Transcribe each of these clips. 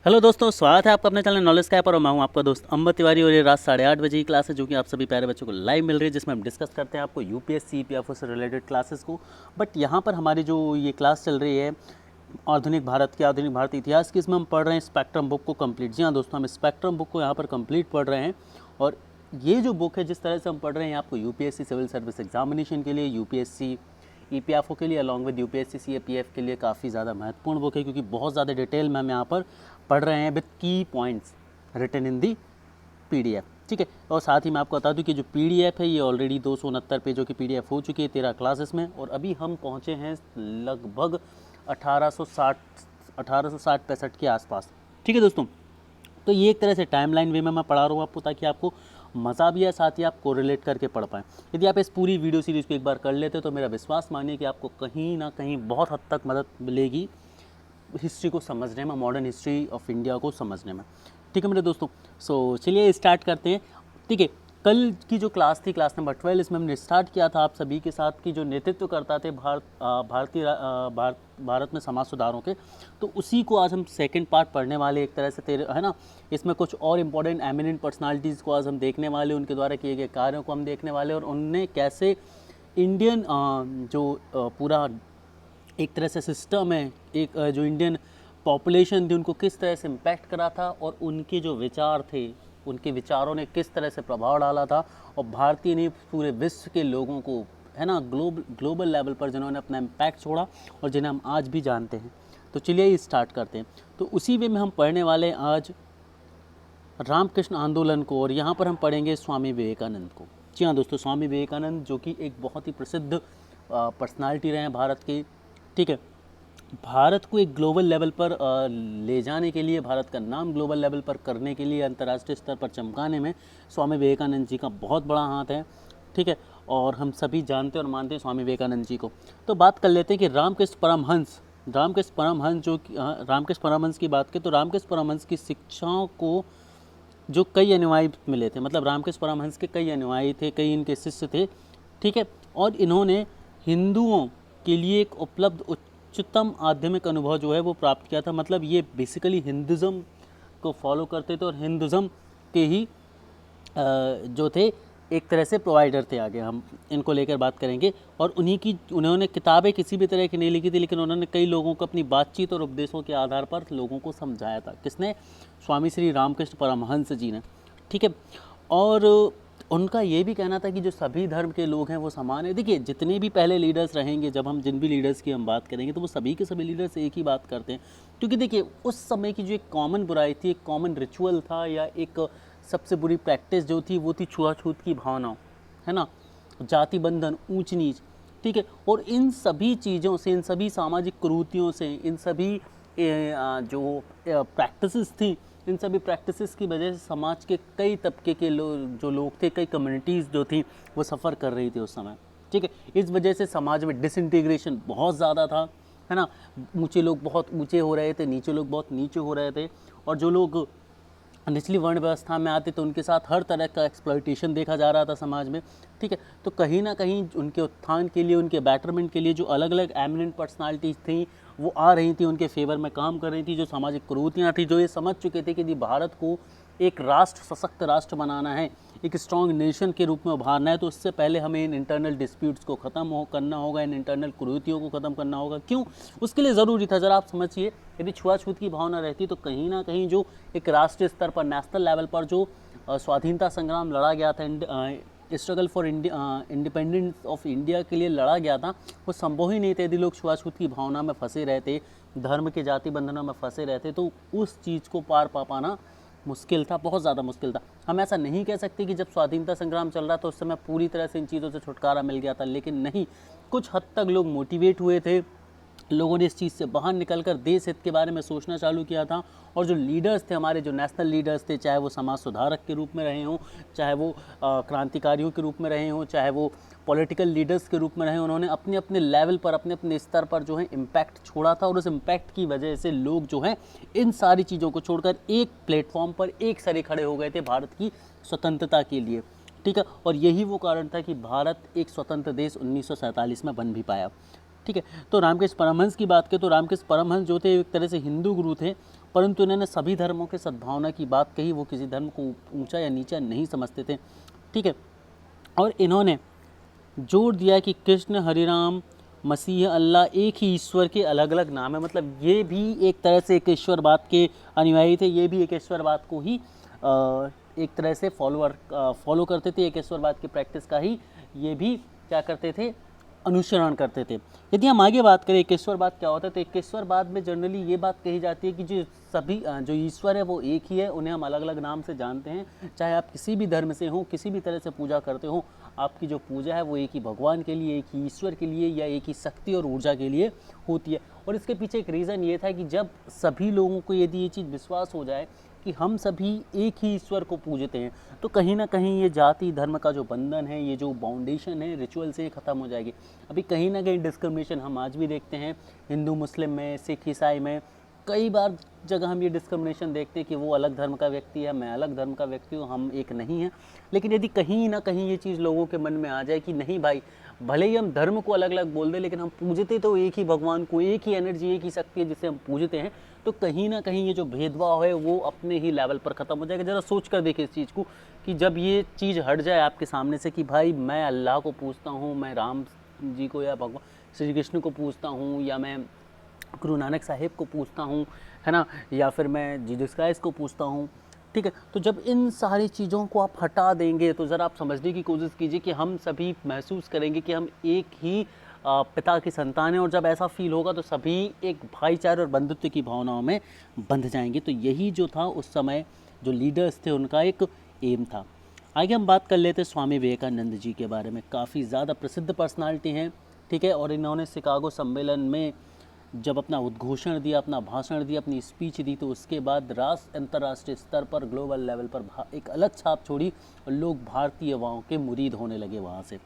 Hello दोस्तों, स्वागत है आपका अपने चैनल नॉलेज स्काई पर। और मैं हूं आपका दोस्त अम्बर तिवारी और ये रात 8:30 बजे की क्लास है जो कि आप सभी प्यारे बच्चों को लाइव मिल रही है, जिसमें हम डिस्कस करते हैं आपको यूपीएससी ईपीएफओ से रिलेटेड क्लासेस को। बट यहाँ पर हमारी जो ये क्लास चल रही है आधुनिक भारत इतिहास की, इसमें हम पढ़ रहे हैं स्पेक्ट्रम बुक को कंप्लीट। जी हाँ दोस्तों, हम स्पेक्ट्रम बुक को यहाँ पर कंप्लीट पढ़ रहे हैं। और ये जो बुक है जिस तरह से हम पढ़ रहे हैं आपको यूपीएससी सिविल सर्विस एग्जामिनेशन के लिए, यूपीएससी ईपीएफओ के लिए, अलॉन्ग विद यूपीएससी सीएपीएफ के लिए काफ़ी ज़्यादा महत्वपूर्ण बुक है, क्योंकि बहुत ज़्यादा डिटेल में हम यहाँ पर पढ़ रहे हैं with key points written in the PDF. ठीक है, और साथ ही मैं आपको बता दूं कि जो पीडीएफ है ये ऑलरेडी 269 पेजों की पीडीएफ हो चुकी है 13 क्लासेस में, और अभी हम पहुँचे हैं लगभग 1860-65 के आसपास। ठीक है दोस्तों, तो ये एक तरह से टाइमलाइन वे में मैं पढ़ा रहा हूँ आपको, ताकि आपको मज़ा भी है, साथ ही आप कोरिलेट करके पढ़ पाएँ। यदि आप इस पूरी वीडियो सीरीज़ को एक बार कर लेते तो मेरा विश्वास मानिए कि आपको कहीं ना कहीं बहुत हद तक मदद मिलेगी हिस्ट्री को समझने में, मॉडर्न हिस्ट्री ऑफ इंडिया को समझने में। ठीक है मेरे दोस्तों, सो चलिए स्टार्ट करते हैं। ठीक है, कल की जो क्लास थी, क्लास नंबर 12, इसमें हमने स्टार्ट किया था आप सभी के साथ कि जो नेतृत्व करता थे भारत में समाज सुधारों के, तो उसी को आज हम सेकंड पार्ट पढ़ने वाले एक तरह से है ना। इसमें कुछ और इम्पोर्टेंट एमिनेंट पर्सनालिटीज़ को आज हम देखने वाले, उनके द्वारा किए गए कार्यों को हम देखने वाले, और उनने कैसे इंडियन पूरा एक तरह से सिस्टम है, एक जो इंडियन पॉपुलेशन थी उनको किस तरह से इम्पैक्ट करा था, और उनके जो विचार थे, उनके विचारों ने किस तरह से प्रभाव डाला था, और भारतीय ने पूरे विश्व के लोगों को, है ना, ग्लोबल लेवल पर जिन्होंने अपना इम्पैक्ट छोड़ा और जिन्हें हम आज भी जानते हैं। तो चलिए स्टार्ट करते हैं। तो उसी वे में हम पढ़ने वाले हैं आज रामकृष्ण आंदोलन को, और यहाँ पर हम पढ़ेंगे स्वामी विवेकानंद को। जी हाँ दोस्तों, स्वामी विवेकानंद जो कि एक बहुत ही प्रसिद्ध पर्सनालिटी रहे हैं भारत के। ठीक है, भारत को एक ग्लोबल लेवल पर ले जाने के लिए, भारत का नाम ग्लोबल लेवल पर करने के लिए, अंतर्राष्ट्रीय स्तर पर चमकाने में स्वामी विवेकानंद जी का बहुत बड़ा हाथ है। ठीक है, और हम सभी जानते और मानते हैं स्वामी विवेकानंद जी को। तो बात कर लेते हैं कि रामकृष्ण परमहंस रामकृष्ण परमहंस की बात करें तो रामकृष्ण परमहंस की शिक्षाओं को जो कई अनुयायी मिले थे, मतलब रामकृष्ण परमहंस के कई अनुयायी थे, कई इनके शिष्य थे। ठीक है, और इन्होंने हिंदुओं के लिए एक उपलब्ध उच्चतम आध्यात्मिक अनुभव जो है वो प्राप्त किया था। मतलब ये बेसिकली हिंदुज़म को फॉलो करते थे, और हिंदुज़म के ही जो थे एक तरह से प्रोवाइडर थे। आगे हम इनको लेकर बात करेंगे। और उन्होंने किताबें किसी भी तरह की नहीं लिखी थी, लेकिन उन्होंने कई लोगों को अपनी बातचीत और उपदेशों के आधार पर लोगों को समझाया था। किसने? स्वामी श्री रामकृष्ण परमहंस जी ने। ठीक है, और उनका ये भी कहना था कि जो सभी धर्म के लोग हैं वो समान है। देखिए, जितने भी पहले लीडर्स रहेंगे, जब हम जिन भी लीडर्स की हम बात करेंगे, तो वो सभी के सभी लीडर्स एक ही बात करते हैं। क्योंकि देखिए, उस समय की जो एक कॉमन बुराई थी, एक कॉमन रिचुअल था, या एक सबसे बुरी प्रैक्टिस जो थी वो थी छुआछूत की भावना, है ना, जाति बंधन, ऊंच नीच। ठीक है, और इन सभी चीज़ों से, इन सभी सामाजिक कुरीतियों से, इन सभी जो प्रैक्टिसेस थी, इन सभी प्रैक्टिसेस की वजह से समाज के कई तबके के जो लोग थे, कई कम्युनिटीज़ जो थी वो सफ़र कर रही थी उस समय। ठीक है, इस वजह से समाज में डिसइंटीग्रेशन बहुत ज़्यादा था, है ना। ऊंचे लोग बहुत ऊंचे हो रहे थे, नीचे लोग बहुत नीचे हो रहे थे, और जो लोग निचली वर्ण व्यवस्था में आते तो उनके साथ हर तरह का एक्सप्लॉइटेशन देखा जा रहा था समाज में। ठीक है, तो कहीं ना कहीं उनके उत्थान के लिए, उनके बेटरमेंट के लिए जो अलग अलग एमिनेंट पर्सनालिटीज़ थी वो आ रही थी, उनके फेवर में काम कर रही थी। जो सामाजिक कुरीतियाँ थी, जो ये समझ चुके थे कि यदि भारत को एक राष्ट्र, सशक्त राष्ट्र बनाना है, एक स्ट्रॉन्ग नेशन के रूप में उभारना है, तो उससे पहले हमें इन इंटरनल डिस्प्यूट्स को करना होगा, इन इंटरनल कुरीतियों को ख़त्म करना होगा। क्यों? उसके लिए ज़रूरी था, ज़रा आप समझिए, यदि छुआछूत की भावना रहती तो कहीं ना कहीं जो एक राष्ट्रीय स्तर पर, नेशनल लेवल पर जो स्वाधीनता संग्राम लड़ा गया था, struggle for independence of India के लिए लड़ा गया था, वो संभव ही नहीं था यदि लोग छुआछूत की भावना में फंसे रहते, धर्म के जाति बंधनों में फंसे रहते, तो उस चीज़ को पार पा पाना मुश्किल था, बहुत ज़्यादा मुश्किल था। हम ऐसा नहीं कह सकते कि जब स्वाधीनता संग्राम चल रहा था उस समय पूरी तरह से इन चीज़ों से छुटकारा मिल गया था, लेकिन नहीं, कुछ हद तक लोग मोटिवेट हुए थे, लोगों ने इस चीज़ से बाहर निकलकर देश हित के बारे में सोचना चालू किया था। और जो लीडर्स थे, हमारे जो नेशनल लीडर्स थे, चाहे वो समाज सुधारक के रूप में रहे हों, चाहे वो क्रांतिकारियों के रूप में रहे हों, चाहे वो पॉलिटिकल लीडर्स के रूप में रहे, उन्होंने अपने अपने लेवल पर, अपने अपने स्तर पर जो है इम्पैक्ट छोड़ा था। और उस इम्पैक्ट की वजह से लोग जो हैं इन सारी चीज़ों को छोड़कर एक प्लेटफॉर्म पर एक सरे खड़े हो गए थे भारत की स्वतंत्रता के लिए। ठीक है, और यही वो कारण था कि भारत एक स्वतंत्र देश 1947 में बन भी पाया। ठीक है, तो रामकृष्ण परमहंस की बात करें तो रामकृष्ण परमहंस जो थे एक तरह से हिंदू गुरु थे, परंतु इन्होंने सभी धर्मों के सद्भावना की बात कही, वो किसी धर्म को ऊंचा या नीचा नहीं समझते थे, ठीक है। और इन्होंने जोर दिया कि कृष्ण, हरिराम, मसीह, अल्लाह एक ही ईश्वर के अलग अलग नाम है। मतलब ये भी एक तरह से एक ईश्वरवाद के अनुयायी थे, ये भी एक ईश्वरवाद को ही एक तरह से फॉलो करते थे, एक ईश्वरवाद की प्रैक्टिस का ही ये भी क्या करते थे, अनुसरण करते थे। यदि हम आगे बात करें एकेश्वरवाद क्या होता है, तो एकेश्वरवाद में जनरली ये बात कही जाती है कि जो ईश्वर है वो एक ही है, उन्हें हम अलग अलग नाम से जानते हैं। चाहे आप किसी भी धर्म से हो, किसी भी तरह से पूजा करते हो, आपकी जो पूजा है वो एक ही भगवान के लिए, एक ही ईश्वर के लिए या एक ही शक्ति और ऊर्जा के लिए होती है। और इसके पीछे एक रीज़न ये था कि जब सभी लोगों को यदि ये चीज़ विश्वास हो जाए कि हम सभी एक ही ईश्वर को पूजते हैं, तो कहीं ना कहीं ये जाति धर्म का जो बंधन है, ये जो बाउंडेशन है रिचुअल से ख़त्म हो जाएगी। अभी कहीं ना कहीं डिस्क्रिमिनेशन हम आज भी देखते हैं, हिंदू मुस्लिम में, सिख ईसाई में, कई बार जगह हम ये डिस्क्रिमिनेशन देखते हैं कि वो अलग धर्म का व्यक्ति है, मैं अलग धर्म का व्यक्ति हूँ, हम एक नहीं हैं। लेकिन यदि कहीं ना कहीं ये चीज़ लोगों के मन में आ जाए कि नहीं भाई, भले ही हम धर्म को अलग अलग बोल दें, लेकिन हम पूजते तो एक ही भगवान को, एक ही एनर्जी, एक ही शक्ति है जिसे हम पूजते हैं, तो कहीं ना कहीं ये जो भेदभाव है वो अपने ही लेवल पर ख़त्म हो जाएगा। ज़रा सोच कर देखिए इस चीज़ को कि जब ये चीज़ हट जाए आपके सामने से कि भाई मैं अल्लाह को पूजता हूँ, मैं राम जी को या भगवान श्री कृष्ण को पूजता हूँ, या मैं गुरु नानक साहिब को पूजता हूँ, है ना, या फिर मैं जीसस क्राइस्ट को पूजता हूँ, ठीक है। तो जब इन सारी चीज़ों को आप हटा देंगे तो ज़रा आप समझने की कोशिश कीजिए कि हम सभी महसूस करेंगे कि हम एक ही पिता की संतान हैं। और जब ऐसा फील होगा तो सभी एक भाईचारे और बंधुत्व की भावनाओं में बंध जाएंगे। तो यही जो था उस समय जो लीडर्स थे उनका एक एम था। आगे हम बात कर लेते हैं स्वामी विवेकानंद जी के बारे में। काफ़ी ज़्यादा प्रसिद्ध पर्सनालिटी हैं, ठीक है। और इन्होंने शिकागो सम्मेलन में जब अपना उद्घोषण दिया, अपना भाषण दिया, अपनी स्पीच दी, तो उसके बाद अंतर्राष्ट्रीय स्तर पर, ग्लोबल लेवल पर एक अलग छाप छोड़ी और लोग भारतीय युवाओं के मुरीद होने लगे वहाँ से,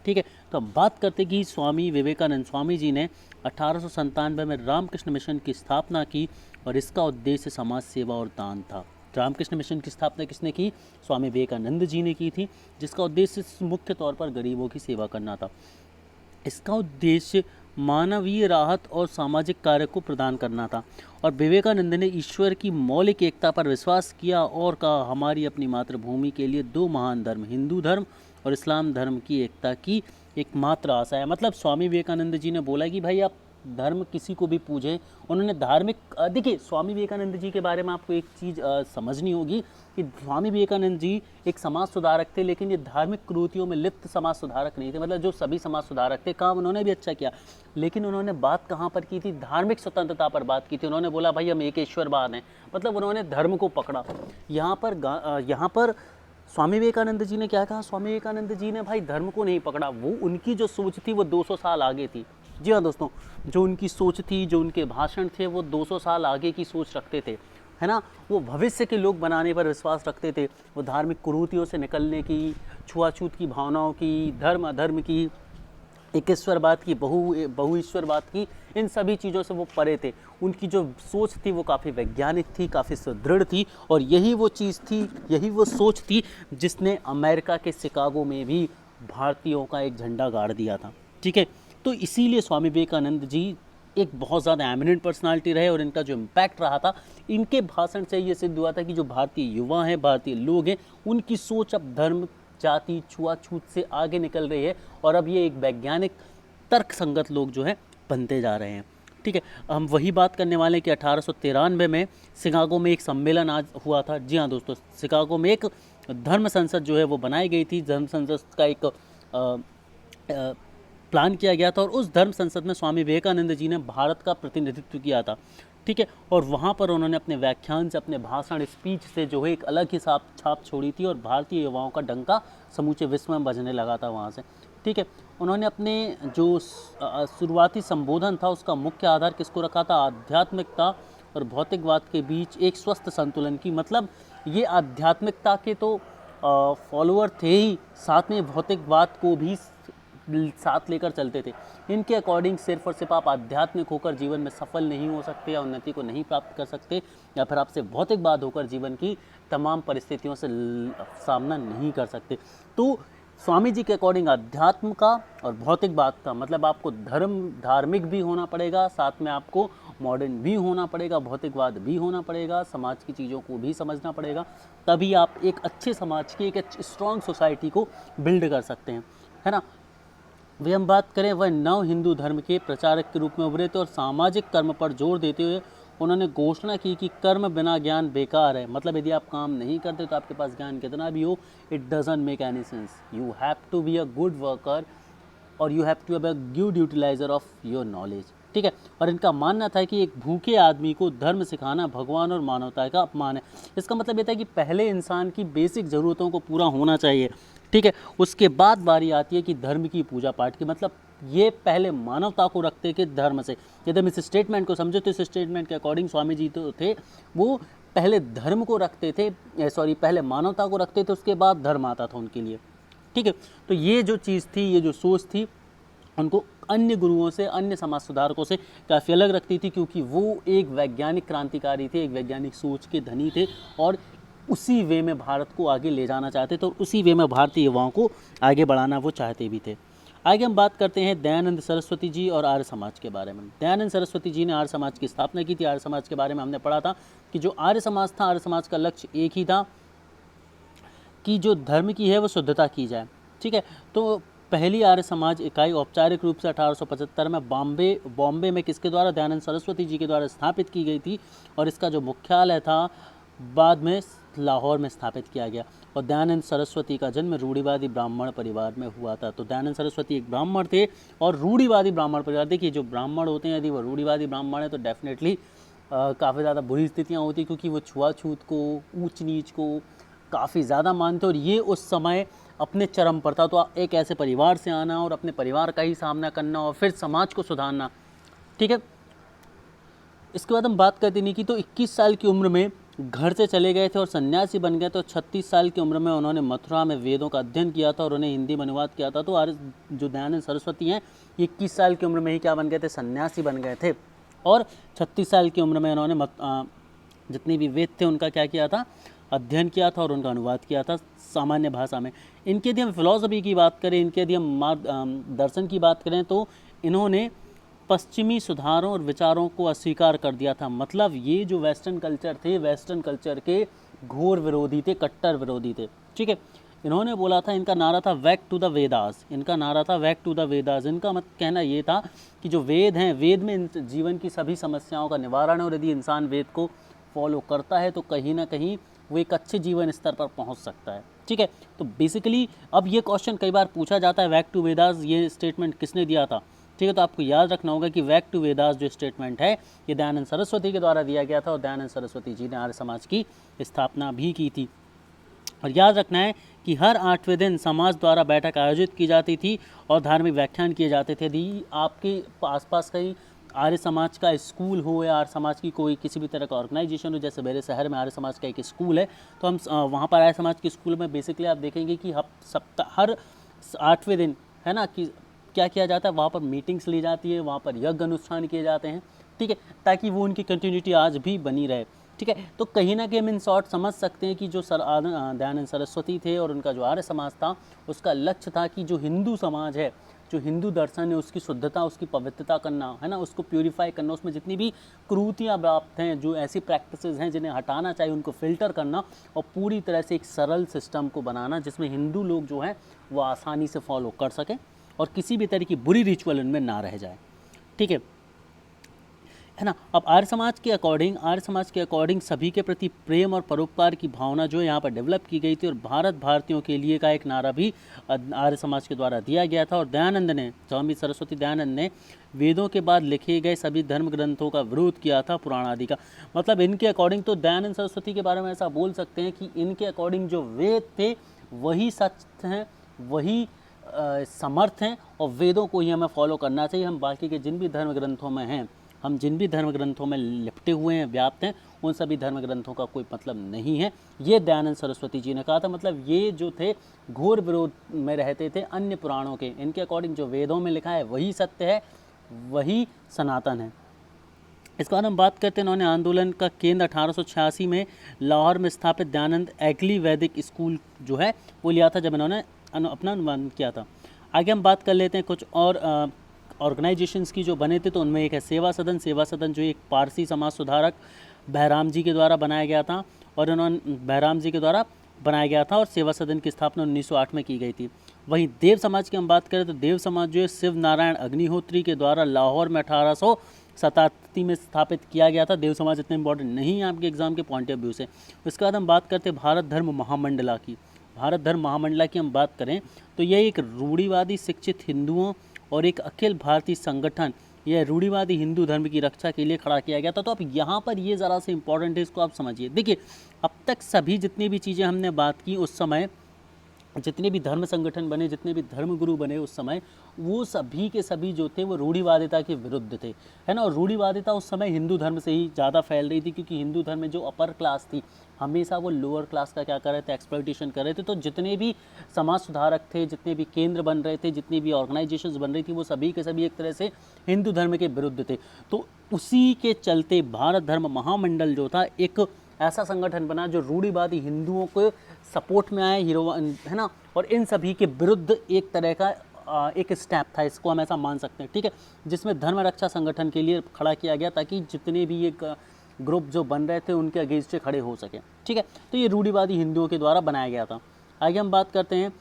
ठीक है। तो अब बात करते कि स्वामी विवेकानंद स्वामी जी ने 1897 में रामकृष्ण मिशन की स्थापना की और इसका उद्देश्य समाज सेवा और दान था। रामकृष्ण मिशन की स्थापना किसने की? स्वामी विवेकानंद जी ने की थी, जिसका उद्देश्य मुख्य तौर पर गरीबों की सेवा करना था। इसका उद्देश्य मानवीय राहत और सामाजिक कार्य को प्रदान करना था। और विवेकानंद ने ईश्वर की मौलिक एकता पर विश्वास किया और कहा, हमारी अपनी मातृभूमि के लिए दो महान धर्म, हिंदू धर्म और इस्लाम धर्म की एकता की एकमात्र आशा है। मतलब स्वामी विवेकानंद जी ने बोला कि भाई आप धर्म किसी को भी पूजें। उन्होंने धार्मिक देखिए, स्वामी विवेकानंद जी के बारे में आपको एक चीज़ समझनी होगी कि स्वामी विवेकानंद जी एक समाज सुधारक थे, लेकिन ये धार्मिक कुरीतियों में लिप्त समाज सुधारक नहीं थे। मतलब जो सभी समाज सुधारक थे, काम उन्होंने भी अच्छा किया, लेकिन उन्होंने बात कहाँ पर की थी? धार्मिक स्वतंत्रता पर बात की थी। उन्होंने बोला भाई हम एक ईश्वरवाद हैं, मतलब उन्होंने धर्म को पकड़ा। यहाँ पर स्वामी विवेकानंद जी ने क्या कहा? स्वामी विवेकानंद जी ने भाई धर्म को नहीं पकड़ा, वो उनकी जो सोच थी वो 200 साल आगे थी। जी हाँ दोस्तों, जो उनकी सोच थी, जो उनके भाषण थे, वो 200 साल आगे की सोच रखते थे, है ना। वो भविष्य के लोग बनाने पर विश्वास रखते थे। वो धार्मिक कुरीतियों से निकलने की, छुआछूत की भावनाओं की, धर्म अधर्म की, एकेश्वरवाद की, बहुईश्वरवाद की, इन सभी चीज़ों से वो परे थे। उनकी जो सोच थी वो काफ़ी वैज्ञानिक थी, काफ़ी सुदृढ़ थी। और यही वो चीज़ थी, यही वो सोच थी जिसने अमेरिका के शिकागो में भी भारतीयों का एक झंडा गाड़ दिया था, ठीक है। तो इसीलिए स्वामी विवेकानंद जी एक बहुत ज़्यादा एमिनेंट पर्सनालिटी रहे और इनका जो इम्पैक्ट रहा था, इनके भाषण से ये सिद्ध हुआ था कि जो भारतीय युवा हैं, भारतीय लोग हैं, उनकी सोच अब धर्म, जाति, छुआछूत से आगे निकल रही है और अब ये एक वैज्ञानिक तर्क संगत लोग जो है बनते जा रहे हैं, ठीक है। हम वही बात करने वाले हैं कि 1893 में शिकागो में एक सम्मेलन आज हुआ था। जी हाँ दोस्तों, शिकागो में एक धर्म संसद जो है वो बनाई गई थी। धर्म संसद का एक प्लान किया गया था और उस धर्म संसद में स्वामी विवेकानंद जी ने भारत का प्रतिनिधित्व किया था, ठीक है। और वहाँ पर उन्होंने अपने व्याख्यान से, अपने भाषण, स्पीच से जो है एक अलग ही छाप छोड़ी थी और भारतीय युवाओं का डंका समूचे विश्व में बजने लगा था वहाँ से, ठीक है। उन्होंने अपने जो शुरुआती संबोधन था उसका मुख्य आधार किसको रखा था? आध्यात्मिकता और भौतिकवाद के बीच एक स्वस्थ संतुलन की। मतलब ये आध्यात्मिकता के तो फॉलोअर थे ही, साथ में भौतिकवाद को भी साथ लेकर चलते थे। इनके अकॉर्डिंग सिर्फ और सिर्फ आप आध्यात्मिक होकर जीवन में सफल नहीं हो सकते या उन्नति को नहीं प्राप्त कर सकते, या फिर आपसे भौतिकवाद होकर जीवन की तमाम परिस्थितियों से सामना नहीं कर सकते। तो स्वामी जी के अकॉर्डिंग अध्यात्म का और भौतिकवाद का, मतलब आपको धार्मिक भी होना पड़ेगा, साथ में आपको मॉडर्न भी होना पड़ेगा, भौतिकवाद भी होना पड़ेगा, समाज की चीज़ों को भी समझना पड़ेगा, तभी आप एक अच्छे समाज की, एक स्ट्रॉन्ग सोसाइटी को बिल्ड कर सकते हैं, है ना। वे हम बात करें, वह नव हिंदू धर्म के प्रचारक के रूप में उभरे थे और सामाजिक कर्म पर जोर देते हुए उन्होंने घोषणा की कि कर्म बिना ज्ञान बेकार है। मतलब यदि आप काम नहीं करते तो आपके पास ज्ञान कितना भी हो, it doesn't make any sense. You have to be a good worker और you have to be a good utiliser of your knowledge, ठीक है। और इनका मानना था कि एक भूखे आदमी को धर्म सिखाना भगवान और मानवता का अपमान है। इसका मतलब ये था कि पहले इंसान की बेसिक ज़रूरतों को पूरा होना चाहिए, ठीक है, उसके बाद बारी आती है कि धर्म की पूजा पाठ की। मतलब ये पहले मानवता को रखते कि धर्म से। यदि हम इस स्टेटमेंट को समझे तो इस स्टेटमेंट के अकॉर्डिंग स्वामी जी तो थे, वो पहले धर्म को रखते थे, पहले मानवता को रखते थे, उसके बाद धर्म आता था उनके लिए, ठीक है। तो ये जो चीज़ थी, ये जो सोच थी, उनको अन्य गुरुओं से, अन्य समाज सुधारकों से काफ़ी अलग रखती थी, क्योंकि वो एक वैज्ञानिक क्रांतिकारी थे, एक वैज्ञानिक सोच के धनी थे और उसी वे में भारत को आगे ले जाना चाहते थे और उसी वे में भारतीय युवाओं को आगे बढ़ाना वो चाहते भी थे। आगे हम बात करते हैं दयानंद सरस्वती जी और आर्य समाज के बारे में। दयानंद सरस्वती जी ने आर्य समाज की स्थापना की थी। आर्य समाज के बारे में हमने पढ़ा था कि जो आर्य समाज था, आर्य समाज का लक्ष्य एक ही था कि जो धर्म की है वो शुद्धता की जाए, ठीक है। तो पहली आर्य समाज इकाई औपचारिक रूप से 1875 में बॉम्बे में किसके द्वारा, दयानंद सरस्वती जी के द्वारा स्थापित की गई थी और इसका जो मुख्यालय था बाद में लाहौर में स्थापित किया गया। और दयानंद सरस्वती का जन्म रूढ़िवादी ब्राह्मण परिवार में हुआ था। तो दयानंद सरस्वती एक ब्राह्मण थे और रूढ़िवादी ब्राह्मण परिवार। देखिए, जो ब्राह्मण होते हैं यदि वो रूढ़िवादी ब्राह्मण है तो डेफिनेटली काफ़ी ज़्यादा बुरी स्थितियाँ होती, क्योंकि वो छुआछूत को, ऊंच नीच को काफ़ी ज़्यादा मानते और ये उस समय अपने चरम पर था। तो एक ऐसे परिवार से आना और अपने परिवार का ही सामना करना और फिर समाज को सुधारना, ठीक है। इसके बाद हम बात करते नहीं कि तो 21 साल की उम्र में घर से चले गए थे और सन्यासी बन गए। तो 36 साल की उम्र में उन्होंने मथुरा में वेदों का अध्ययन किया था और उन्हें हिंदी में अनुवाद किया था। तो जो दयानंद सरस्वती हैं, 21 साल की उम्र में ही क्या बन गए थे, सन्यासी बन गए थे। और 36 साल की उम्र में उन्होंने जितनी भी वेद थे उनका क्या किया था, अध्ययन किया था और उनका अनुवाद किया था सामान्य भाषा में। इनके यदि हम फिलॉसफी की बात करें, इनके यदि हम दर्शन की बात करें, तो इन्होंने पश्चिमी सुधारों और विचारों को अस्वीकार कर दिया था। मतलब ये जो वेस्टर्न कल्चर थे, वेस्टर्न कल्चर के घोर विरोधी थे, कट्टर विरोधी थे, ठीक है। इन्होंने बोला था, इनका नारा था बैक टू द वेदास। इनका नारा था बैक टू द वेदास। इनका मत कहना ये था कि जो वेद हैं, वेद में जीवन की सभी समस्याओं का निवारण है और यदि इंसान वेद को फॉलो करता है तो कहीं ना कहीं वो एक अच्छे जीवन स्तर पर पहुंच सकता है, ठीक है। तो बेसिकली अब ये क्वेश्चन कई बार पूछा जाता है, बैक टू वेदास ये स्टेटमेंट किसने दिया था, ठीक है। तो आपको याद रखना होगा कि बैक टू वेदास जो स्टेटमेंट है ये दयानंद सरस्वती के द्वारा दिया गया था और दयानंद सरस्वती जी ने आर्य समाज की स्थापना भी की थी। और याद रखना है कि हर 8वें दिन समाज द्वारा बैठक आयोजित की जाती थी और धार्मिक व्याख्यान किए जाते थे। यदि आपके आसपास कहीं आर्य समाज का स्कूल हो या आर्य समाज की कोई किसी भी तरह का ऑर्गेनाइजेशन हो, जैसे मेरे शहर में आर्य समाज का एक स्कूल है, तो हम वहाँ पर आर्य समाज के स्कूल में बेसिकली आप देखेंगे कि हर 8वें दिन, है ना, कि क्या किया जाता है, वहाँ पर मीटिंग्स ली जाती है, वहाँ पर यज्ञ अनुष्ठान किए जाते हैं, ठीक है, ताकि वो उनकी कंटिन्यूटी आज भी बनी रहे, ठीक है। तो कहीं ना कहीं हम इन शॉर्ट समझ सकते हैं कि जो दयानंद सरस्वती थे और उनका जो आर्य समाज था, उसका लक्ष्य था कि जो हिंदू समाज है, जो हिंदू दर्शन है, उसकी शुद्धता, उसकी पवित्रता करना, है ना, उसको प्यूरिफाई करना, उसमें जितनी भी कुरीतियाँ प्राप्त हैं, जो ऐसी प्रैक्टिसेस हैं जिन्हें हटाना चाहिए, उनको फिल्टर करना और पूरी तरह से एक सरल सिस्टम को बनाना जिसमें हिंदू लोग जो हैं वो आसानी से फॉलो कर सकें और किसी भी तरह की बुरी रिचुअल उनमें ना रह जाए, ठीक है ना। अब आर्य समाज के अकॉर्डिंग सभी के प्रति प्रेम और परोपकार की भावना जो यहाँ पर डेवलप की गई थी और भारत भारतीयों के लिए का एक नारा भी आर्य समाज के द्वारा दिया गया था। और दयानंद ने, स्वामी सरस्वती दयानंद ने वेदों के बाद लिखे गए सभी धर्म ग्रंथों का विरोध किया था, पुराण आदि का। मतलब इनके अकॉर्डिंग तो दयानंद सरस्वती के बारे में ऐसा बोल सकते हैं कि इनके अकॉर्डिंग जो वेद थे वही सच हैं, वही समर्थ हैं और वेदों को ही हमें फॉलो करना चाहिए। हम बाकी के जिन भी धर्म ग्रंथों में हैं, हम जिन भी धर्म ग्रंथों में लिपटे हुए हैं, व्याप्त हैं, उन सभी धर्म ग्रंथों का कोई मतलब नहीं है। ये दयानंद सरस्वती जी ने कहा था। मतलब ये जो थे घोर विरोध में रहते थे अन्य पुराणों के। इनके अकॉर्डिंग जो वेदों में लिखा है वही सत्य है, वही सनातन है। इसके बाद हम बात करते हैं, इन्होंने आंदोलन का केंद्र 1886 में लाहौर में स्थापित दयानंद एग्ली वैदिक स्कूल जो है वो लिया था, जब इन्होंने अपना अनुवाद किया था। आगे हम बात कर लेते हैं कुछ और ऑर्गेनाइजेशंस की जो बने थे। तो उनमें एक है सेवा सदन। सेवा सदन जो एक पारसी समाज सुधारक बहराम जी के द्वारा बनाया गया था, और उन्होंने बहराम जी के द्वारा बनाया गया था, और सेवा सदन की स्थापना 1908 में की गई थी। वहीं देव समाज की हम बात करें तो देव समाज जो है शिव नारायण अग्निहोत्री के द्वारा लाहौर में 1887 में स्थापित किया गया था। देव समाज इतना इंपॉर्टेंट नहीं है आपके एग्जाम के पॉइंट ऑफ व्यू से। उसके बाद हम बात करते हैं भारत धर्म महामंडला की। भारत धर्म महामंडला की हम बात करें तो यह एक रूढ़िवादी शिक्षित हिंदुओं और एक अखिल भारतीय संगठन, यह रूढ़िवादी हिंदू धर्म की रक्षा के लिए खड़ा किया गया था। तो अब यहाँ पर ये ज़रा से इंपॉर्टेंट है, इसको आप समझिए। देखिए, अब तक सभी जितनी भी चीज़ें हमने बात की उस समय, जितने भी धर्म संगठन बने, जितने भी धर्म गुरु बने उस समय, वो सभी के सभी जो थे वो रूढ़िवादिता के विरुद्ध थे, है ना। और रूढ़िवादिता उस समय हिंदू धर्म से ही ज़्यादा फैल रही थी, क्योंकि हिंदू धर्म में जो अपर क्लास थी हमेशा वो लोअर क्लास का क्या कर रहे थे, एक्सप्लॉइटेशन कर रहे थे। तो जितने भी समाज सुधारक थे, जितने भी केंद्र बन रहे थे, जितनी भी ऑर्गेनाइजेशंस बन रही थी, वो सभी के सभी एक तरह से हिंदू धर्म के विरुद्ध थे। तो उसी के चलते भारत धर्म महामंडल जो था एक ऐसा संगठन बना जो रूढ़िवादी हिंदुओं को सपोर्ट में आए, हीरो, है ना, और इन सभी के विरुद्ध एक तरह का एक स्टेप था, इसको हम ऐसा मान सकते हैं, ठीक है, जिसमें धर्म रक्षा संगठन के लिए खड़ा किया गया ताकि जितने भी ये ग्रुप जो बन रहे थे उनके अगेंस्ट से खड़े हो सके, ठीक है। तो ये रूढ़िवादी हिंदुओं के द्वारा बनाया गया था। आगे हम बात करते हैं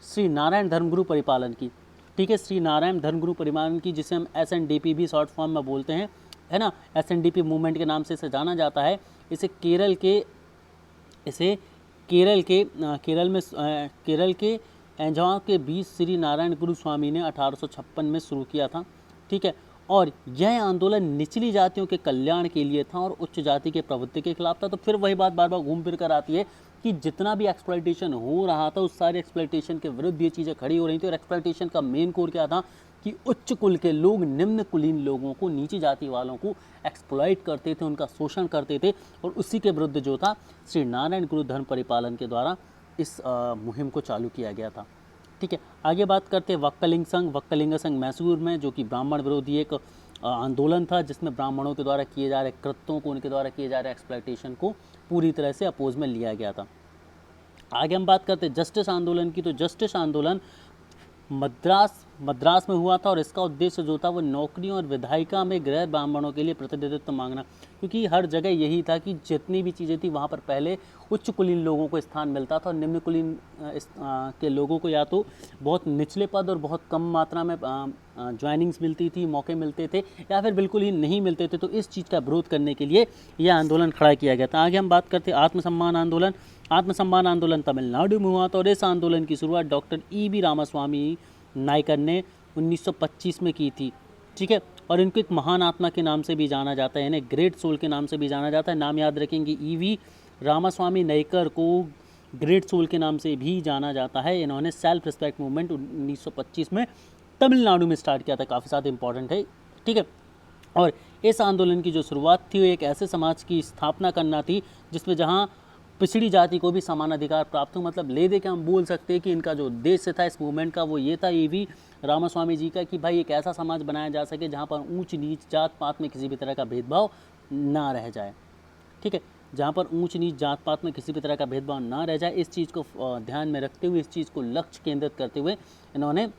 श्री नारायण धर्मगुरु परिपालन की, ठीक है, श्री नारायण धर्मगुरु परिपालन की, जिसे हम SNDP भी शॉर्ट फॉर्म में बोलते हैं, है ना। SNDP मूवमेंट के नाम से इसे जाना जाता है। इसे केरल के एंजॉ के बीच श्री नारायण गुरु स्वामी ने 1856 में शुरू किया था, ठीक है। और यह आंदोलन निचली जातियों के कल्याण के लिए था और उच्च जाति के प्रभुत्व के खिलाफ था। तो फिर वही बात बार बार घूम फिर कर आती है कि जितना भी एक्सप्लॉइटेशन हो रहा था उस सारे एक्सप्लॉइटेशन के विरुद्ध ये चीज़ें खड़ी हो रही थी। और एक्सप्लॉइटेशन का मेन कोर क्या था कि उच्च कुल के लोग निम्न कुलीन लोगों को, नीची जाति वालों को एक्सप्लॉइट करते थे, उनका शोषण करते थे। और उसी के विरुद्ध जो था श्री नारायण गुरु धर्म परिपालन के द्वारा इस मुहिम को चालू किया गया था, ठीक है। आगे बात करते हैं वक्कलिंग संघ। वक्कलिंग संघ मैसूर में, जो कि ब्राह्मण विरोधी एक आंदोलन था, जिसमें ब्राह्मणों के द्वारा किए जा रहे कृत्यों को, उनके द्वारा किए जा रहे एक्सप्लॉइटेशन को पूरी तरह से अपोज में लिया गया था। आगे हम बात करते हैं जस्टिस आंदोलन की। तो जस्टिस आंदोलन मद्रास में हुआ था और इसका उद्देश्य जो था वो नौकरियों और विधायिका में गैर ब्राह्मणों के लिए प्रतिनिधित्व मांगना, क्योंकि हर जगह यही था कि जितनी भी चीज़ें थी वहाँ पर पहले उच्च कुलीन लोगों को स्थान मिलता था और निम्न कुलीन के लोगों को या तो बहुत निचले पद और बहुत कम मात्रा में ज्वाइनिंग्स मिलती थी, मौके मिलते थे, या फिर बिल्कुल ही नहीं मिलते थे। तो इस चीज़ का विरोध करने के लिए यह आंदोलन खड़ा किया गया था। आगे हम बात करते हैं आत्मसम्मान आंदोलन। आत्मसम्मान आंदोलन तमिलनाडु में हुआ था और इस आंदोलन की शुरुआत डॉक्टर E.V. रामास्वामी नायकर ने 1925 में की थी, ठीक है। और इनको एक महान आत्मा के नाम से भी जाना जाता है, यानी ग्रेट सोल के नाम से भी जाना जाता है। नाम याद रखेंगे, E.V. रामास्वामी नायकर को ग्रेट सोल के नाम से भी जाना जाता है। इन्होंने सेल्फ रिस्पेक्ट मूवमेंट 1925 में तमिलनाडु में स्टार्ट किया था, काफ़ी ज़्यादा इंपॉर्टेंट है, ठीक है। और इस आंदोलन की जो शुरुआत थी वो एक ऐसे समाज की स्थापना करना थी जिसमें जहाँ पिछड़ी जाति को भी समान अधिकार प्राप्त हो। मतलब ले दे के हम बोल सकते हैं कि इनका जो उद्देश्य था इस मूवमेंट का वो ये था, E.V. रामास्वामी जी का, कि भाई एक ऐसा समाज बनाया जा सके जहाँ पर ऊंच नीच जात पात में किसी भी तरह का भेदभाव ना रह जाए, ठीक है, जहाँ पर ऊंच नीच जात पात में किसी भी तरह का भेदभाव ना रह जाए। इस चीज़ को ध्यान में रखते हुए, इस चीज़ को लक्ष्य केंद्रित करते हुए इन्होंने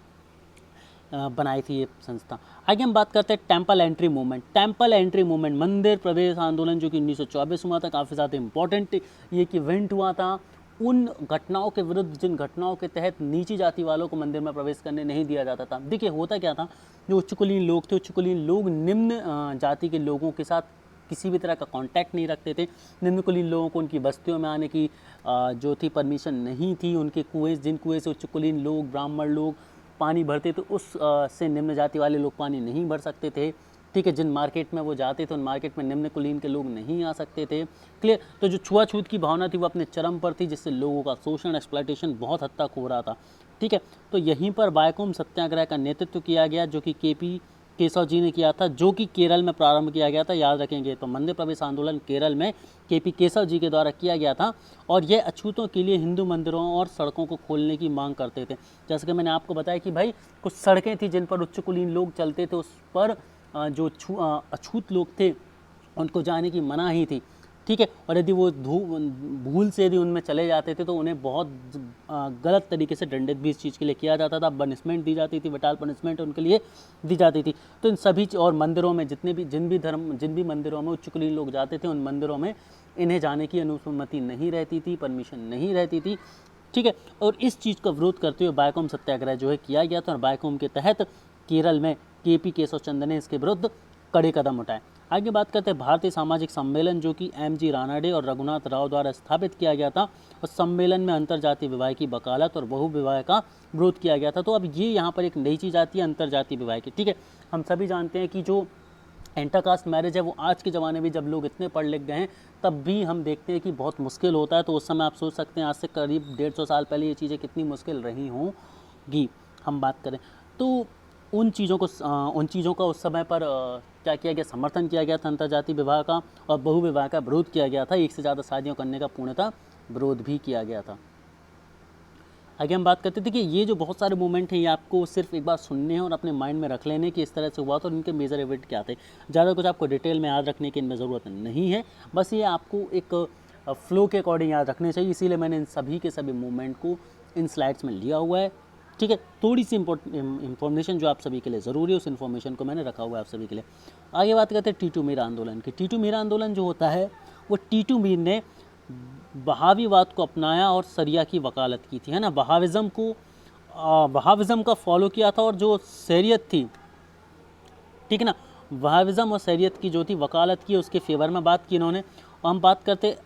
बनाई थी ये संस्था। आगे हम बात करते हैं temple entry movement. Temple entry movement, मंदिर प्रवेश आंदोलन, जो कि 1924 हुआ था, काफ़ी ज़्यादा इंपॉर्टेंट ये कि इवेंट हुआ था उन घटनाओं के विरुद्ध जिन घटनाओं के तहत नीची जाति वालों को मंदिर में प्रवेश करने नहीं दिया जाता था। देखिए होता क्या था, जो उच्च कुलीन लोग थे, उच्च कुलीन लोग निम्न जाति के लोगों के साथ किसी भी तरह का कांटेक्ट नहीं रखते थे। निम्न कुलीन लोगों को उनकी बस्तियों में आने की जो थी परमिशन नहीं थी। उनके कुएँ, जिन कुएँ से उच्च कुलीन लोग, ब्राह्मण लोग पानी भरते थे, उस से निम्न जाति वाले लोग पानी नहीं भर सकते थे, ठीक है। जिन मार्केट में वो जाते थे उन मार्केट में निम्न कुलीन के लोग नहीं आ सकते थे, क्लियर। तो जो छुआछूत की भावना थी वो अपने चरम पर थी, जिससे लोगों का शोषण, एक्सप्लॉइटेशन बहुत हद तक हो रहा था, ठीक है। तो यहीं पर वायकोम सत्याग्रह का नेतृत्व किया गया, जो कि KP केशव जी ने किया था, जो कि केरल में प्रारंभ किया गया था, याद रखेंगे। तो मंदिर प्रवेश आंदोलन केरल में KP केशव जी के द्वारा किया गया था और यह अछूतों के लिए हिंदू मंदिरों और सड़कों को खोलने की मांग करते थे। जैसे कि मैंने आपको बताया कि भाई कुछ सड़कें थी जिन पर उच्च कुलीन लोग चलते थे, उस पर जो अछूत लोग थे उनको जाने की मनाही थी, ठीक है। और यदि वो भूल से यदि उनमें चले जाते थे तो उन्हें बहुत गलत तरीके से दंडित भी इस चीज़ के लिए किया जाता था, पनिशमेंट दी जाती थी, विटाल पनिशमेंट उनके लिए दी जाती थी। तो इन सभी और मंदिरों में जिन भी मंदिरों में उच्च कुलीन लोग जाते थे, उन मंदिरों में इन्हें जाने की अनुमति नहीं रहती थी, परमिशन नहीं रहती थी, ठीक है। और इस चीज़ का विरोध करते हुए बायकोम सत्याग्रह जो है किया गया था, और बायकोम के तहत केरल में केपी केशव चंद्र ने इसके विरुद्ध कड़े कदम उठाए। आगे बात करते हैं भारतीय सामाजिक सम्मेलन, जो कि एम.जी. रानाडे और रघुनाथ राव द्वारा स्थापित किया गया था। और सम्मेलन में अंतरजातीय विवाह की वकालत और बहु विवाह का विरोध किया गया था। तो अब ये यहाँ पर एक नई चीज़ आती है अंतरजातीय विवाह की, ठीक है। हम सभी जानते हैं कि जो इंटरकास्ट मैरिज है वो आज के ज़माने में जब लोग इतने पढ़ लिख गए हैं तब भी हम देखते हैं कि बहुत मुश्किल होता है। तो उस समय आप सोच सकते हैं आज से करीब 150 साल पहले ये चीज़ें कितनी मुश्किल रही होंगी। हम बात करें तो उन चीज़ों का उस समय पर क्या किया गया, समर्थन किया गया था अंतर्जातीय विवाह का, और बहु विवाह का विरोध किया गया था। एक से ज़्यादा शादियों करने का पूर्णतः विरोध भी किया गया था। आगे हम बात करते थे कि ये जो बहुत सारे मूवमेंट हैं ये आपको सिर्फ एक बार सुनने हैं और अपने माइंड में रख लेने कि इस तरह से हुआ था और इनके मेजर इवेंट क्या थे। ज़्यादा कुछ आपको डिटेल में याद रखने की इनमें ज़रूरत नहीं है, बस ये आपको एक फ्लो के अकॉर्डिंग याद रखने चाहिए। इसीलिए मैंने इन सभी के सभी मूवमेंट को इन स्लाइड्स में लिया हुआ है, ठीक है। थोड़ी सी इंफॉर्मेशन जो आप सभी के लिए ज़रूरी है उस इन्फॉर्मेशन को मैंने रखा हुआ है आप सभी के लिए। आगे बात करते हैं टीटू मीर आंदोलन की। टीटू मीर आंदोलन जो होता है वो टीटू मीर ने बहावीवाद को अपनाया और शरिया की वकालत की थी, है ना। वहाविज़म का फॉलो किया था, और जो शरीयत थी, ठीक है ना, वहाविज़म और शरीयत की जो थी वकालत की, उसके फेवर में बात की इन्होंने। और हम बात करते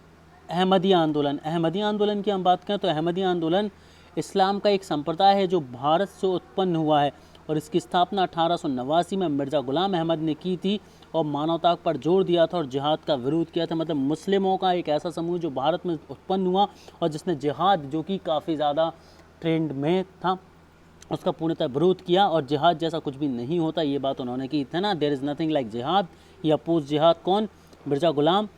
अहमदिया आंदोलन। अहमदिया आंदोलन की हम बात करें तो अहमदिया आंदोलन इस्लाम का एक संप्रदाय है जो भारत से उत्पन्न हुआ है, और इसकी स्थापना 1889 में मिर्ज़ा ग़ुलाम अहमद ने की थी और मानवता पर जोर दिया था और जिहाद का विरोध किया था। मतलब मुस्लिमों का एक ऐसा समूह जो भारत में उत्पन्न हुआ और जिसने जिहाद, जो कि काफ़ी ज़्यादा ट्रेंड में था, उसका पूर्णतः विरोध किया। और जिहाद जैसा कुछ भी नहीं होता, ये बात उन्होंने की थी ना, देयर इज़ नथिंग लाइक जिहाद। ये अपोज जिहाद कौन? मिर्ज़ा ग़ुलाम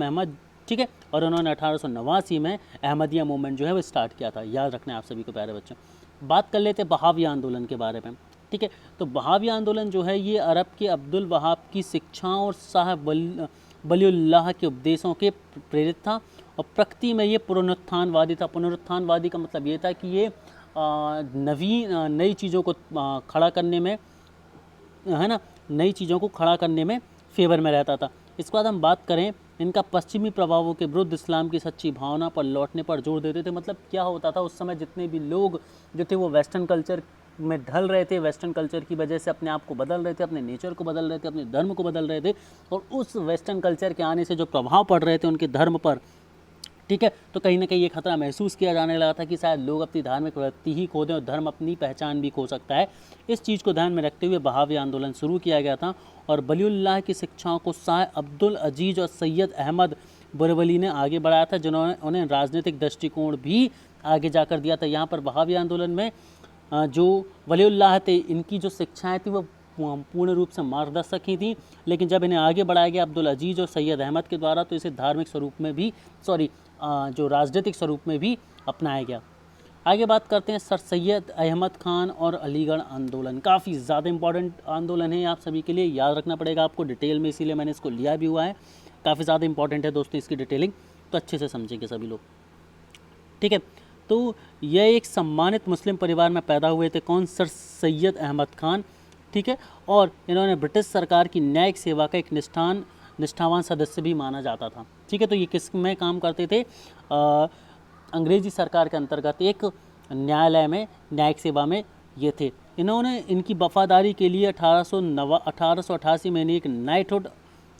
अहमद, ठीक है। और उन्होंने 1889 में अहमदिया मूवमेंट जो है वो स्टार्ट किया था। याद रखना है आप सभी को प्यारे बच्चों। बात कर लेते हैं बहावी आंदोलन के बारे में, ठीक है। तो बहावी आंदोलन जो है ये अरब के अब्दुल वहाब की शिक्षाओं और शाह वलीउल्लाह के उपदेशों के प्रेरित था, और प्रकृति में ये पुनरुत्थानवादी था। पुनरुत्थानवादी का मतलब ये था कि ये नई चीज़ों को खड़ा करने में, है ना, नई चीज़ों को खड़ा करने में फेवर में रहता था। इसके बाद हम बात करें इनका पश्चिमी प्रभावों के विरुद्ध इस्लाम की सच्ची भावना पर लौटने पर जोर देते थे। मतलब क्या होता था उस समय, जितने भी लोग जो थे वो वेस्टर्न कल्चर में ढल रहे थे, वेस्टर्न कल्चर की वजह से अपने आप को बदल रहे थे, अपने नेचर को बदल रहे थे, अपने धर्म को बदल रहे थे, और उस वेस्टर्न कल्चर के आने से जो प्रभाव पड़ रहे थे उनके धर्म पर, ठीक है, तो कहीं ना कहीं ये खतरा महसूस किया जाने लगा था कि शायद लोग अपनी धार्मिक वृत्ति ही खो दें और धर्म अपनी पहचान भी खो सकता है। इस चीज़ को ध्यान में रखते हुए बहावी आंदोलन शुरू किया गया था, और वलीउल्लाह की शिक्षाओं को शाह अब्दुल अजीज़ और सैयद अहमद बरवली ने आगे बढ़ाया था, जिन्होंने उन्हें राजनीतिक दृष्टिकोण भी आगे जाकर दिया था। यहाँ पर बहावी आंदोलन में जो वलीउल्लाह थे, इनकी जो शिक्षाएँ थी वो पूर्ण रूप से मार्गदर्शक ही थी, लेकिन जब इन्हें आगे बढ़ाया गया अब्दुल अजीज़ और सैयद अहमद के द्वारा तो इसे धार्मिक स्वरूप में भी जो राजनीतिक स्वरूप में भी अपनाया गया। आगे बात करते हैं सर सैयद अहमद खान और अलीगढ़ आंदोलन। काफ़ी ज़्यादा इंपॉर्टेंट आंदोलन है आप सभी के लिए, याद रखना पड़ेगा आपको डिटेल में, इसीलिए मैंने इसको लिया भी हुआ है। काफ़ी ज़्यादा इंपॉर्टेंट है दोस्तों इसकी डिटेलिंग, तो अच्छे से समझेंगे सभी लोग, ठीक है। तो यह एक सम्मानित मुस्लिम परिवार में पैदा हुए थे, कौन? सर सैयद अहमद खान, ठीक है। और इन्होंने ब्रिटिश सरकार की न्यायिक सेवा का एक निष्ठावान सदस्य भी माना जाता था, ठीक है। तो ये किस में काम करते थे? अंग्रेजी सरकार के अंतर्गत एक न्यायालय में, न्यायिक सेवा में ये थे। इन्होंने इनकी वफादारी के लिए 1888 में इन्हें एक नाइटहुड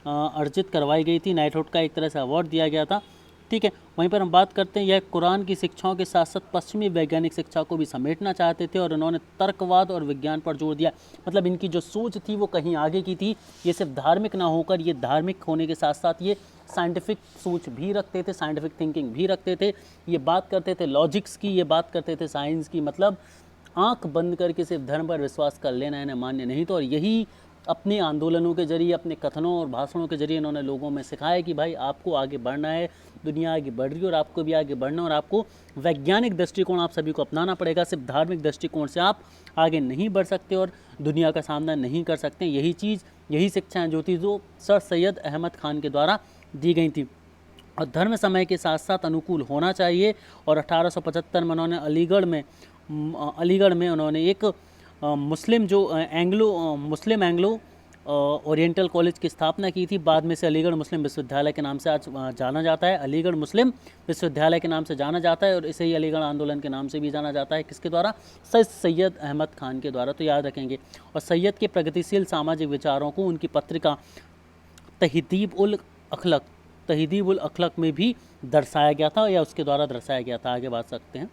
अर्जित करवाई गई थी। नाइटहुड का एक तरह से अवार्ड दिया गया था, ठीक है। वहीं पर हम बात करते हैं, यह कुरान की शिक्षाओं के साथ साथ पश्चिमी वैज्ञानिक शिक्षा को भी समेटना चाहते थे, और उन्होंने तर्कवाद और विज्ञान पर जोर दिया। मतलब इनकी जो सोच थी वो कहीं आगे की थी, ये सिर्फ धार्मिक ना होकर, ये धार्मिक होने के साथ साथ ये साइंटिफिक सोच भी रखते थे, साइंटिफिक थिंकिंग भी रखते थे। ये बात करते थे लॉजिक्स की, ये बात करते थे साइंस की। मतलब आंख बंद करके सिर्फ धर्म पर विश्वास कर लेना, इन्हें मान्य नहीं था। और यही अपने आंदोलनों के जरिए, अपने कथनों और भाषणों के जरिए इन्होंने लोगों में सिखाया कि भाई आपको आगे बढ़ना है, दुनिया आगे बढ़ रही है और आपको भी आगे बढ़ना, और आपको वैज्ञानिक दृष्टिकोण आप सभी को अपनाना पड़ेगा। सिर्फ धार्मिक दृष्टिकोण से आप आगे नहीं बढ़ सकते और दुनिया का सामना नहीं कर सकते। यही शिक्षाएँ जो थी जो सर सैयद अहमद खान के द्वारा दी गई थी और धर्म समय के साथ साथ अनुकूल होना चाहिए। और 1875 में उन्होंने अलीगढ़ में उन्होंने एक मुस्लिम जो मुस्लिम एंग्लो ओरिएंटल कॉलेज की स्थापना की थी। बाद में से अलीगढ़ मुस्लिम विश्वविद्यालय के नाम से आज जाना जाता है। अलीगढ़ मुस्लिम विश्वविद्यालय के नाम से जाना जाता है और इसे ही अलीगढ़ आंदोलन के नाम से भी जाना जाता है। किसके द्वारा? सैयद अहमद खान के द्वारा, तो याद रखेंगे। और सैयद के प्रगतिशील सामाजिक विचारों को उनकी पत्रिका तहदीब उल अखलक में भी दर्शाया गया था या उसके द्वारा दर्शाया गया था। आगे बात सकते हैं।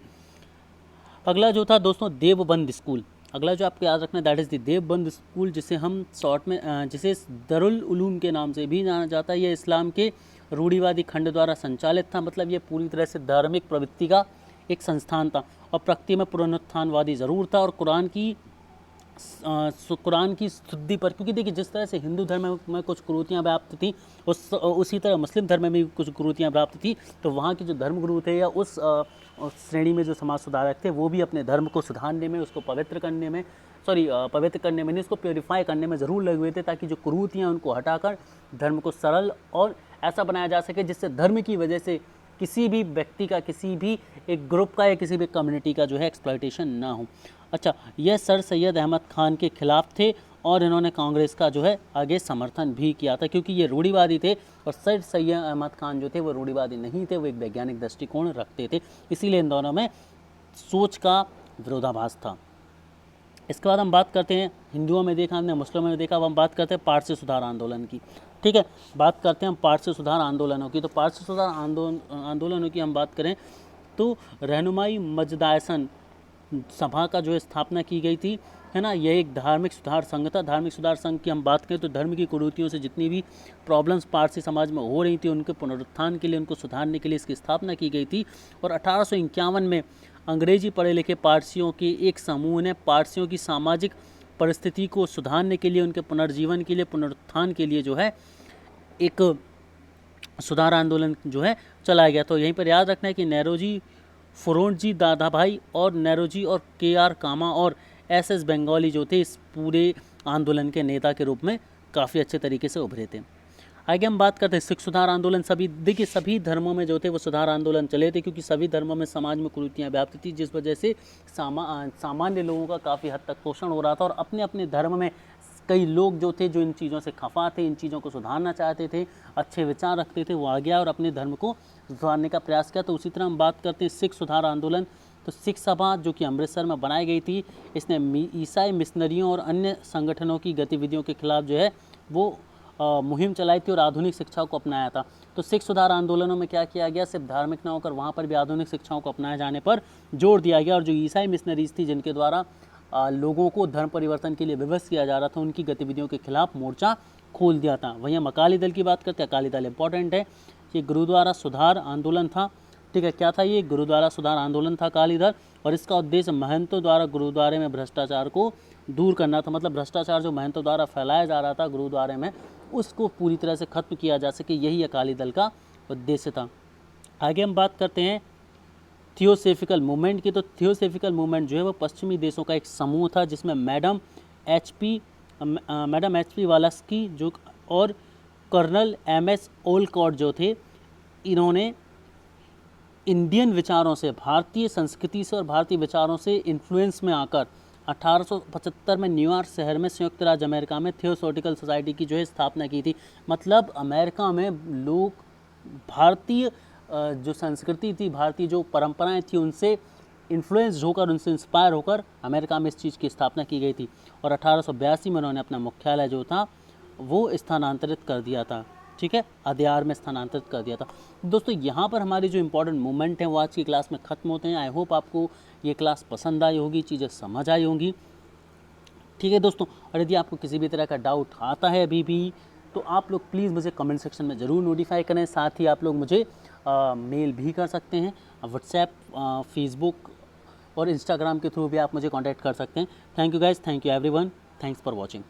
अगला जो था दोस्तों देवबंद स्कूल। अगला जो आपको याद रखना that is the Deoband school, जिसे हम शॉर्ट में जिसे दरुल उलूम के नाम से भी जाना जाता है। यह इस्लाम के रूढ़िवादी खंड द्वारा संचालित था। मतलब ये पूरी तरह से धार्मिक प्रवृत्ति का एक संस्थान था और प्रकृति में पुनरुत्थानवादी ज़रूर था और कुरान की शुद्धि पर, क्योंकि देखिए जिस तरह से हिंदू धर्म में कुछ कुरीतियाँ व्याप्त थी उसी तरह मुस्लिम धर्म में भी कुछ कुरीतियाँ व्याप्त थी। तो वहाँ के जो धर्मगुरु थे या उस श्रेणी में जो समाज सुधारक थे वो भी अपने धर्म को सुधारने में, उसको पवित्र करने में नहीं, उसको प्योरीफाई करने में ज़रूर लगे हुए थे, ताकि जो कुरीतियाँ उनको हटाकर धर्म को सरल और ऐसा बनाया जा सके जिससे धर्म की वजह से किसी भी व्यक्ति का, किसी भी एक ग्रुप का या किसी भी कम्युनिटी का जो है एक्सप्लॉयटेशन ना हो। अच्छा, यह सर सैयद अहमद खान के खिलाफ थे और इन्होंने कांग्रेस का जो है आगे समर्थन भी किया था, क्योंकि ये रूढ़िवादी थे और सर सैयद अहमद खान जो थे वो रूढ़िवादी नहीं थे, वो एक वैज्ञानिक दृष्टिकोण रखते थे। इसीलिए इन दोनों में सोच का विरोधाभास था। इसके बाद हम बात करते हैं, हिंदुओं में देखा हमने, मुस्लिमों में देखा, अब हम बात करते हैं पारसी सुधार आंदोलन की। ठीक है, बात करते हैं हम पारसी सुधार आंदोलनों की। तो पारसी सुधार आंदोलनों की हम बात करें तो रहनुमाई मजदायसन सभा का जो है स्थापना की गई थी, है ना। यह एक धार्मिक सुधार संघ था। धार्मिक सुधार संघ की हम बात करें तो धर्म की कुरीतियों से जितनी भी प्रॉब्लम्स पारसी समाज में हो रही थी उनके पुनरुत्थान के लिए, उनको सुधारने के लिए इसकी स्थापना की गई थी। और 1851 में अंग्रेजी पढ़े लिखे पारसियों के एक समूह ने पारसियों की सामाजिक परिस्थिति को सुधारने के लिए, उनके पुनर्जीवन के लिए, पुनरुत्थान के लिए जो है एक सुधार आंदोलन जो है चलाया गया। तो यहीं पर याद रखना है कि नेरोजी, फुरोजी दादाभाई और नेरोजी और के.आर. कामा और एस.एस. बंगाली जो थे इस पूरे आंदोलन के नेता के रूप में काफ़ी अच्छे तरीके से उभरे थे। आगे हम बात करते हैं सिख सुधार आंदोलन। सभी धर्मों में जो थे वो सुधार आंदोलन चले थे, क्योंकि सभी धर्मों में समाज में कुरीतियाँ व्याप्त थी, जिस वजह से सामान्य लोगों का काफ़ी हद तक शोषण हो रहा था। और अपने अपने धर्म में कई लोग जो थे जो इन चीज़ों से खफा थे, इन चीज़ों को सुधारना चाहते थे, अच्छे विचार रखते थे, वो आ गया और अपने धर्म को सुधारने का प्रयास किया। तो उसी तरह हम बात करते हैं सिख सुधार आंदोलन। तो सिख सभा जो कि अमृतसर में बनाई गई थी, इसने ईसाई मिशनरियों और अन्य संगठनों की गतिविधियों के खिलाफ जो है वो मुहिम चलाई थी और आधुनिक शिक्षा को अपनाया था। तो सिख सुधार आंदोलनों में क्या किया गया, सिर्फ धार्मिक न होकर वहाँ पर भी आधुनिक शिक्षाओं को अपनाए जाने पर जोर दिया गया। और जो ईसाई मिशनरीज थी जिनके द्वारा लोगों को धर्म परिवर्तन के लिए विवश किया जा रहा था, उनकी गतिविधियों के खिलाफ मोर्चा खोल दिया था। वहीं हम अकाली दल की बात करते हैं। अकाली दल इंपॉर्टेंट है, ये गुरुद्वारा सुधार आंदोलन था। ठीक है, क्या था ये? गुरुद्वारा सुधार आंदोलन था अकाली दल, और इसका उद्देश्य महंतों द्वारा गुरुद्वारे में भ्रष्टाचार को दूर करना था। मतलब भ्रष्टाचार जो महंतों द्वारा फैलाया जा रहा था गुरुद्वारे में, उसको पूरी तरह से खत्म किया जा सके, यही अकाली दल का उद्देश्य था। आगे हम बात करते हैं थियोसॉफिकल मूवमेंट की। तो थियोसॉफिकल मूवमेंट जो है वो पश्चिमी देशों का एक समूह था, जिसमें मैडम एच.पी. वालस्की जो और कर्नल एम.एस. ओलकॉट जो थे, इन्होंने इंडियन विचारों से, भारतीय संस्कृति से और भारतीय विचारों से इन्फ्लुएंस में आकर 1875 में न्यूयॉर्क शहर में संयुक्त राज्य अमेरिका में थियोसॉफिकल सोसाइटी की जो है स्थापना की थी। मतलब अमेरिका में लोग भारतीय जो संस्कृति थी, भारतीय जो परंपराएं थी, उनसे इन्फ्लुएंस होकर, उनसे इंस्पायर होकर अमेरिका में इस चीज़ की स्थापना की गई थी। और 1882 में उन्होंने अपना मुख्यालय जो था वो स्थानांतरित कर दिया था। ठीक है, अदयार में स्थानांतरित कर दिया था। दोस्तों यहाँ पर हमारी जो इंपॉर्टेंट मूवमेंट है वो आज की क्लास में ख़त्म होते हैं। आई होप आपको ये क्लास पसंद आई होगी, चीज़ें समझ आई होंगी। ठीक है दोस्तों, और यदि आपको किसी भी तरह का डाउट आता है अभी भी, तो आप लोग प्लीज़ मुझे कमेंट सेक्शन में ज़रूर नोटिफाई करें। साथ ही आप लोग मुझे मेल भी कर सकते हैं, व्हाट्सएप, फेसबुक और इंस्टाग्राम के थ्रू भी आप मुझे कांटेक्ट कर सकते हैं। Thank you guys, thank you everyone, thanks for watching.